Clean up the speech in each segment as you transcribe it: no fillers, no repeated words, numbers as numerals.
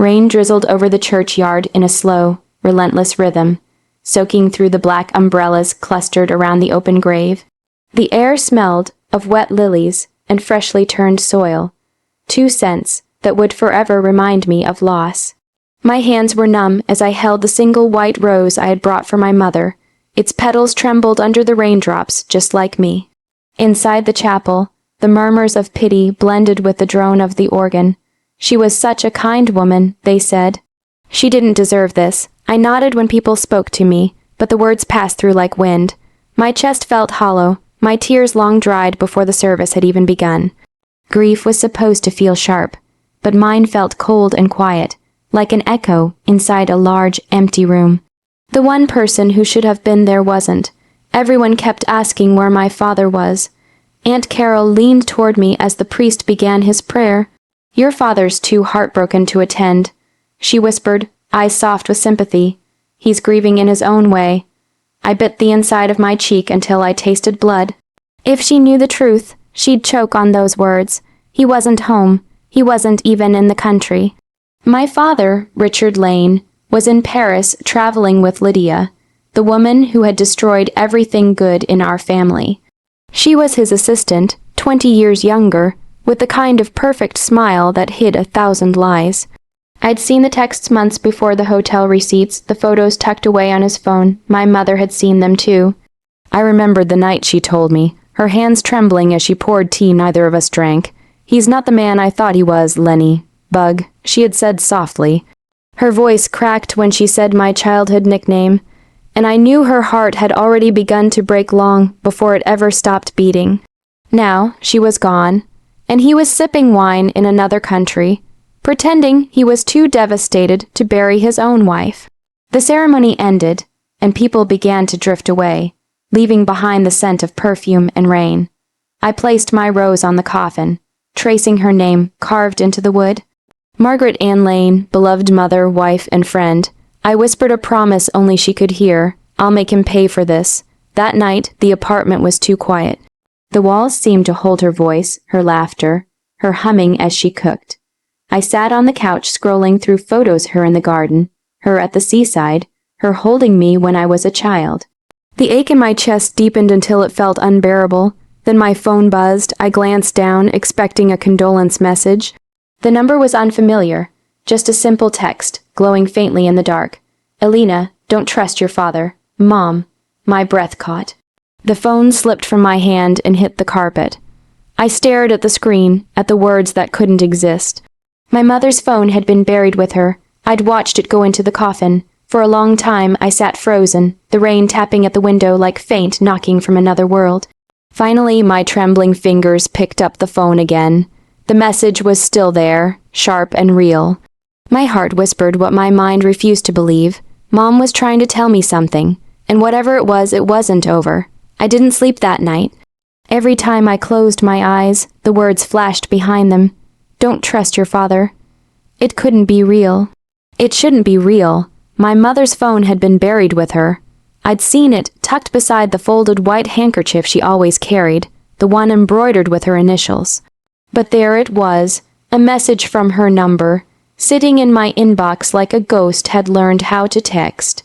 Rain drizzled over the churchyard in a slow, relentless rhythm, soaking through the black umbrellas clustered around the open grave. The air smelled of wet lilies and freshly turned soil, two scents that would forever remind me of loss. My hands were numb as I held the single white rose I had brought for my mother. Its petals trembled under the raindrops, just like me. Inside the chapel, the murmurs of pity blended with the drone of the organ. She was such a kind woman, they said. She didn't deserve this. I nodded when people spoke to me, but the words passed through like wind. My chest felt hollow, my tears long dried before the service had even begun. Grief was supposed to feel sharp, but mine felt cold and quiet, like an echo inside a large, empty room. The one person who should have been there wasn't. Everyone kept asking where my father was. Aunt Carol leaned toward me as the priest began his prayer. "Your father's too heartbroken to attend," she whispered, eyes soft with sympathy. "He's grieving in his own way." I bit the inside of my cheek until I tasted blood. If she knew the truth, she'd choke on those words. He wasn't home. He wasn't even in the country. My father, Richard Lane, was in Paris traveling with Lydia, the woman who had destroyed everything good in our family. She was his assistant, 20 years younger, with the kind of perfect smile that hid 1,000 lies. I'd seen the texts months before, the hotel receipts, the photos tucked away on his phone. My mother had seen them too. I remembered the night she told me, her hands trembling as she poured tea neither of us drank. "He's not the man I thought he was, Lenny. Bug," she had said softly. Her voice cracked when she said my childhood nickname, and I knew her heart had already begun to break long before it ever stopped beating. Now she was gone, and he was sipping wine in another country, pretending he was too devastated to bury his own wife. The ceremony ended, and people began to drift away, leaving behind the scent of perfume and rain. I placed my rose on the coffin, tracing her name carved into the wood. Margaret Ann Lane, beloved mother, wife, and friend. I whispered a promise only she could hear. "I'll make him pay for this." That night, the apartment was too quiet. The walls seemed to hold her voice, her laughter, her humming as she cooked. I sat on the couch scrolling through photos, her in the garden, her at the seaside, her holding me when I was a child. The ache in my chest deepened until it felt unbearable. Then my phone buzzed. I glanced down, expecting a condolence message. The number was unfamiliar, just a simple text, glowing faintly in the dark. "Elena, don't trust your father. Mom." My breath caught. The phone slipped from my hand and hit the carpet. I stared at the screen, at the words that couldn't exist. My mother's phone had been buried with her. I'd watched it go into the coffin. For a long time I sat frozen, the rain tapping at the window like faint knocking from another world. Finally, my trembling fingers picked up the phone again. The message was still there, sharp and real. My heart whispered what my mind refused to believe. Mom was trying to tell me something, and whatever it wasn't over. I didn't sleep that night. Every time I closed my eyes, the words flashed behind them. "Don't trust your father." It couldn't be real. It shouldn't be real. My mother's phone had been buried with her. I'd seen it tucked beside the folded white handkerchief she always carried, the one embroidered with her initials. But there it was, a message from her number, sitting in my inbox like a ghost had learned how to text.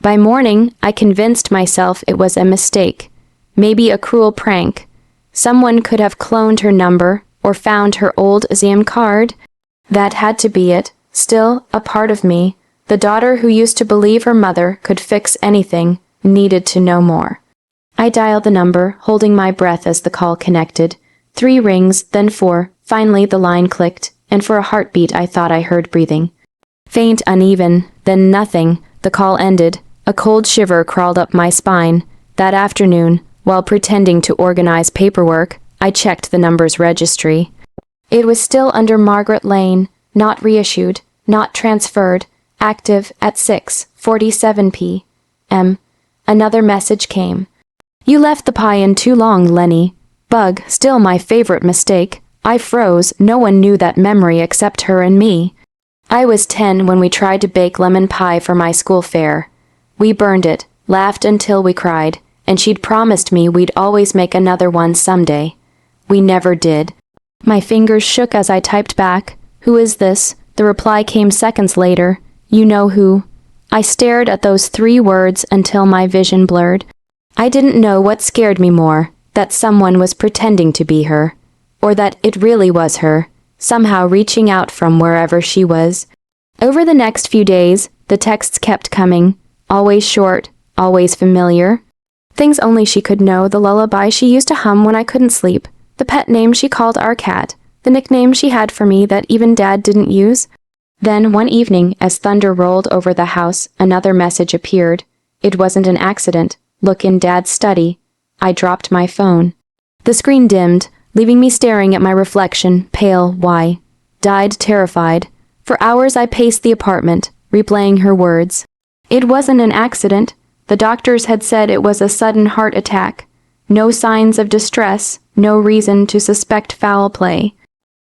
By morning, I convinced myself it was a mistake, maybe a cruel prank. Someone could have cloned her number or found her old exam card. That had to be it. Still, a part of me, the daughter who used to believe her mother could fix anything, needed to know more. I dialed the number, holding my breath as the call connected. 3 rings, then 4. Finally, the line clicked, and for a heartbeat I thought I heard breathing. Faint, uneven, then nothing. The call ended. A cold shiver crawled up my spine. That afternoon, while pretending to organize paperwork, I checked the number's registry. It was still under Margaret Lane, not reissued, not transferred, active at 6:47 p.m. Another message came. "You left the pie in too long, Lenny." Bug, still my favorite mistake. I froze. No one knew that memory except her and me. I was 10 when we tried to bake lemon pie for my school fair. We burned it, laughed until we cried, and she'd promised me we'd always make another one someday. We never did. My fingers shook as I typed back, "Who is this?" The reply came seconds later. You know who. I stared at those 3 words until my vision blurred. I didn't know what scared me more, that someone was pretending to be her, or that it really was her, somehow reaching out from wherever she was. Over the next few days, the texts kept coming, always short, always familiar. Things only she could know, the lullaby she used to hum when I couldn't sleep, the pet name she called our cat, the nickname she had for me that even Dad didn't use. Then, one evening, as thunder rolled over the house, another message appeared. It wasn't an accident. Look in Dad's study. I dropped my phone. The screen dimmed, leaving me staring at my reflection, pale, why? Died terrified. For hours I paced the apartment, replaying her words. It wasn't an accident. The doctors had said it was a sudden heart attack. No signs of distress, no reason to suspect foul play.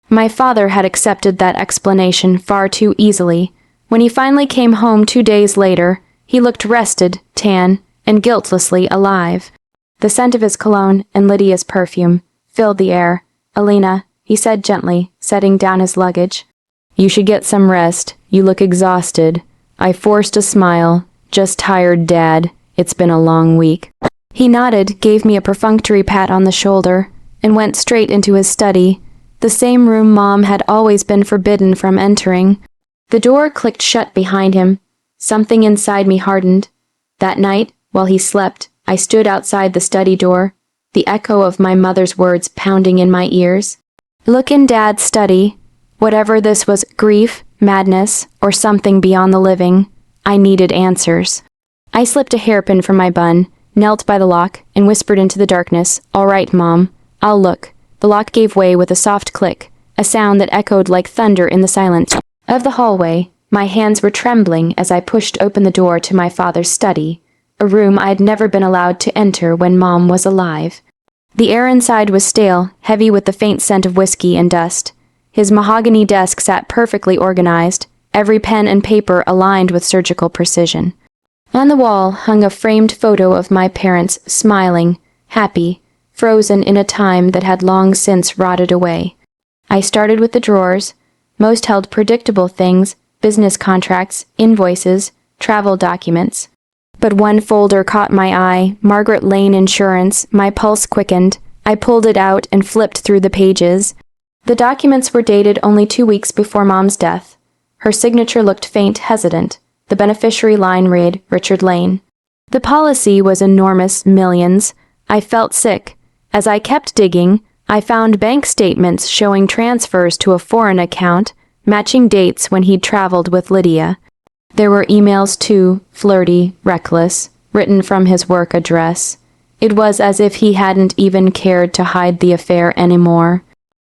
My father had accepted that explanation far too easily. When he finally came home 2 days later, he looked rested, tan, and guiltlessly alive. The scent of his cologne and Lydia's perfume filled the air. Alina, he said gently, setting down his luggage. You should get some rest. You look exhausted. I forced a smile. Just tired, Dad. It's been a long week. He nodded, gave me a perfunctory pat on the shoulder, and went straight into his study, the same room Mom had always been forbidden from entering. The door clicked shut behind him. Something inside me hardened. That night, while he slept, I stood outside the study door, the echo of my mother's words pounding in my ears. Look in Dad's study. Whatever this was, grief, madness, or something beyond the living, I needed answers. I slipped a hairpin from my bun, knelt by the lock, and whispered into the darkness, All right, Mom, I'll look. The lock gave way with a soft click, a sound that echoed like thunder in the silence of the hallway. My hands were trembling as I pushed open the door to my father's study, a room I had never been allowed to enter when Mom was alive. The air inside was stale, heavy with the faint scent of whiskey and dust. His mahogany desk sat perfectly organized, every pen and paper aligned with surgical precision. On the wall hung a framed photo of my parents, smiling, happy, frozen in a time that had long since rotted away. I started with the drawers. Most held predictable things, business contracts, invoices, travel documents. But one folder caught my eye, Margaret Lane Insurance. My pulse quickened. I pulled it out and flipped through the pages. The documents were dated only 2 weeks before Mom's death. Her signature looked faint, hesitant. The beneficiary line read, Richard Lane. The policy was enormous, millions. I felt sick. As I kept digging, I found bank statements showing transfers to a foreign account, matching dates when he'd traveled with Lydia. There were emails too, flirty, reckless, written from his work address. It was as if he hadn't even cared to hide the affair anymore.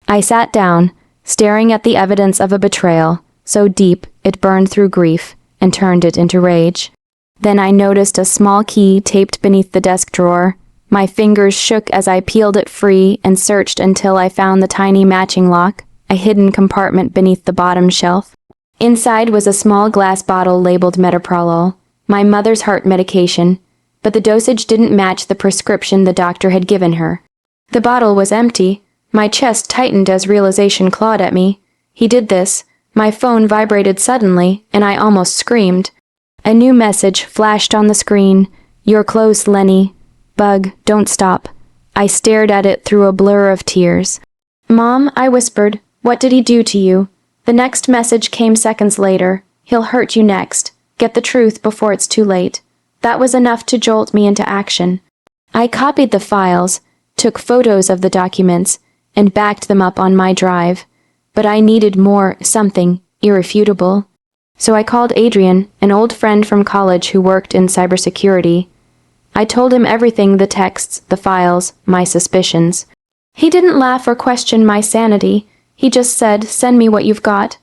I sat down, staring at the evidence of a betrayal, so deep it burned through grief, and turned it into rage. Then I noticed a small key taped beneath the desk drawer. My fingers shook as I peeled it free and searched until I found the tiny matching lock, a hidden compartment beneath the bottom shelf. Inside was a small glass bottle labeled metoprolol, my mother's heart medication, but the dosage didn't match the prescription the doctor had given her. The bottle was empty. My chest tightened as realization clawed at me. He did this. My phone vibrated suddenly, and I almost screamed. A new message flashed on the screen. You're close, Lenny. Bug, don't stop. I stared at it through a blur of tears. Mom, I whispered, what did he do to you? The next message came seconds later. He'll hurt you next. Get the truth before it's too late. That was enough to jolt me into action. I copied the files, took photos of the documents, and backed them up on my drive. But I needed more, something irrefutable. So I called Adrian, an old friend from college who worked in cybersecurity. I told him everything, the texts, the files, my suspicions. He didn't laugh or question my sanity. He just said, send me what you've got.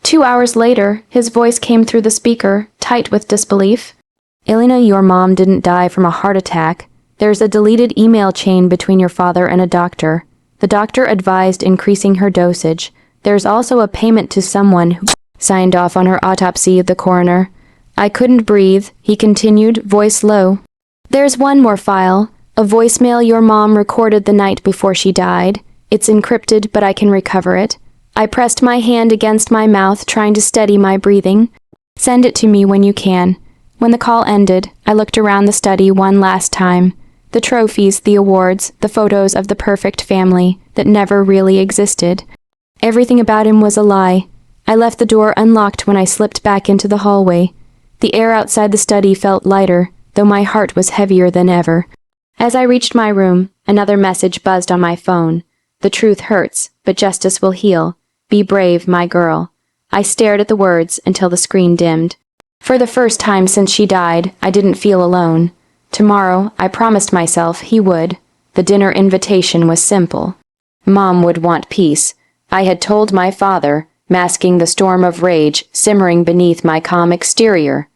2 hours later, his voice came through the speaker, tight with disbelief. Elena, your mom didn't die from a heart attack. There's a deleted email chain between your father and a doctor. The doctor advised increasing her dosage. There's also a payment to someone who signed off on her autopsy, the coroner. I couldn't breathe, he continued, voice low. There's one more file, a voicemail your mom recorded the night before she died. It's encrypted, but I can recover it. I pressed my hand against my mouth, trying to steady my breathing. Send it to me when you can. When the call ended, I looked around the study one last time. The trophies, the awards, the photos of the perfect family that never really existed. Everything about him was a lie. I left the door unlocked when I slipped back into the hallway. The air outside the study felt lighter, though my heart was heavier than ever. As I reached my room, another message buzzed on my phone. The truth hurts, but justice will heal. Be brave, my girl. I stared at the words until the screen dimmed. For the first time since she died, I didn't feel alone. Tomorrow, I promised myself he would. The dinner invitation was simple. Mom would want peace. I had told my father, masking the storm of rage simmering beneath my calm exterior.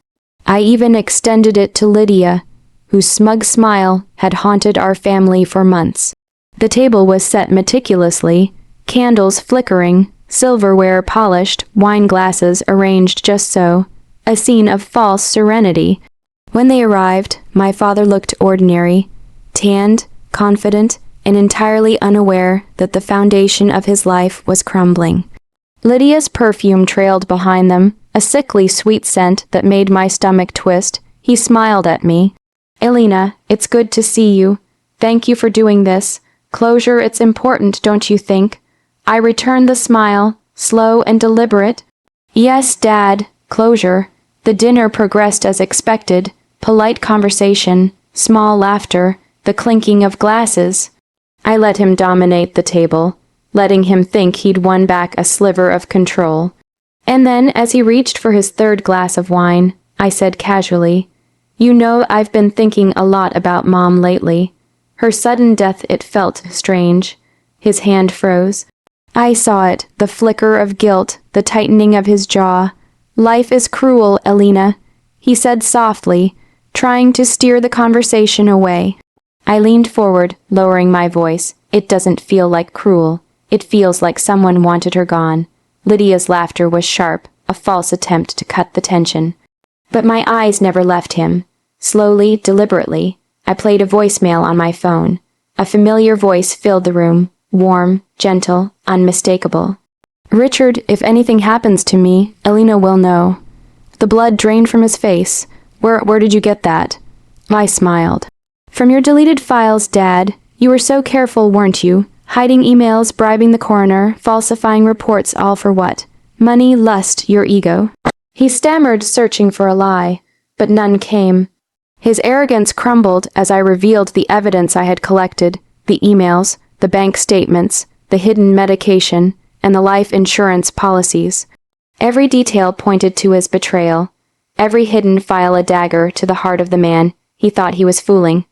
I even extended it to Lydia, whose smug smile had haunted our family for months. The table was set meticulously, candles flickering, silverware polished, wine glasses arranged just so, a scene of false serenity. When they arrived, my father looked ordinary, tanned, confident, and entirely unaware that the foundation of his life was crumbling. Lydia's perfume trailed behind them, a sickly sweet scent that made my stomach twist. He smiled at me. Elena, it's good to see you. Thank you for doing this. Closure, it's important, don't you think? I returned the smile, slow and deliberate. Yes, Dad, closure. The dinner progressed as expected. Polite conversation, small laughter, the clinking of glasses. I let him dominate the table, letting him think he'd won back a sliver of control. And then, as he reached for his third glass of wine, I said casually, You know, I've been thinking a lot about Mom lately. Her sudden death, it felt strange. His hand froze. I saw it, the flicker of guilt, the tightening of his jaw. Life is cruel, Elena, he said softly, trying to steer the conversation away. I leaned forward, lowering my voice. It doesn't feel like cruel. It feels like someone wanted her gone. Lydia's laughter was sharp, a false attempt to cut the tension. But my eyes never left him. Slowly, deliberately, I played a voicemail on my phone. A familiar voice filled the room, warm, gentle, unmistakable. Richard, if anything happens to me, Elena will know. The blood drained from his face. Where did you get that? I smiled. From your deleted files, Dad. You were so careful, weren't you? Hiding emails, bribing the coroner, falsifying reports, all for what? Money, lust, your ego. He stammered, searching for a lie, but none came. His arrogance crumbled as I revealed the evidence I had collected, the emails, the bank statements, the hidden medication, and the life insurance policies. Every detail pointed to his betrayal. Every hidden file a dagger to the heart of the man he thought he was fooling.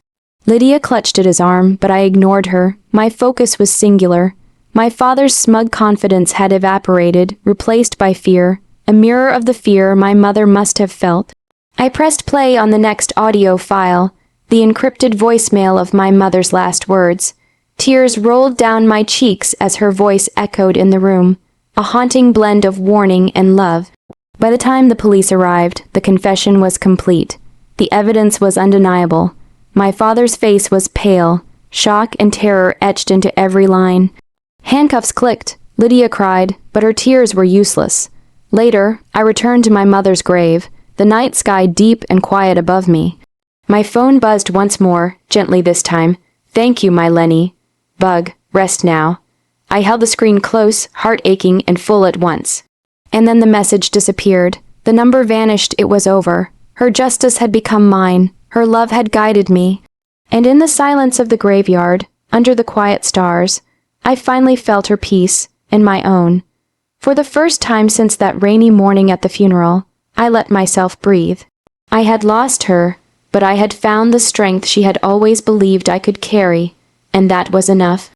Lydia clutched at his arm, but I ignored her. My focus was singular. My father's smug confidence had evaporated, replaced by fear, a mirror of the fear my mother must have felt. I pressed play on the next audio file, the encrypted voicemail of my mother's last words. Tears rolled down my cheeks as her voice echoed in the room, a haunting blend of warning and love. By the time the police arrived, the confession was complete. The evidence was undeniable. My father's face was pale, shock and terror etched into every line. Handcuffs clicked. Lydia cried, but her tears were useless. Later, I returned to my mother's grave, the night sky deep and quiet above me. My phone buzzed once more, gently this time. Thank you, my Lenny. Bug, rest now. I held the screen close, heart aching and full at once. And then the message disappeared. The number vanished, it was over. Her justice had become mine. Her love had guided me. And in the silence of the graveyard, under the quiet stars, I finally felt her peace, and my own. For the first time since that rainy morning at the funeral, I let myself breathe. I had lost her, but I had found the strength she had always believed I could carry, and that was enough.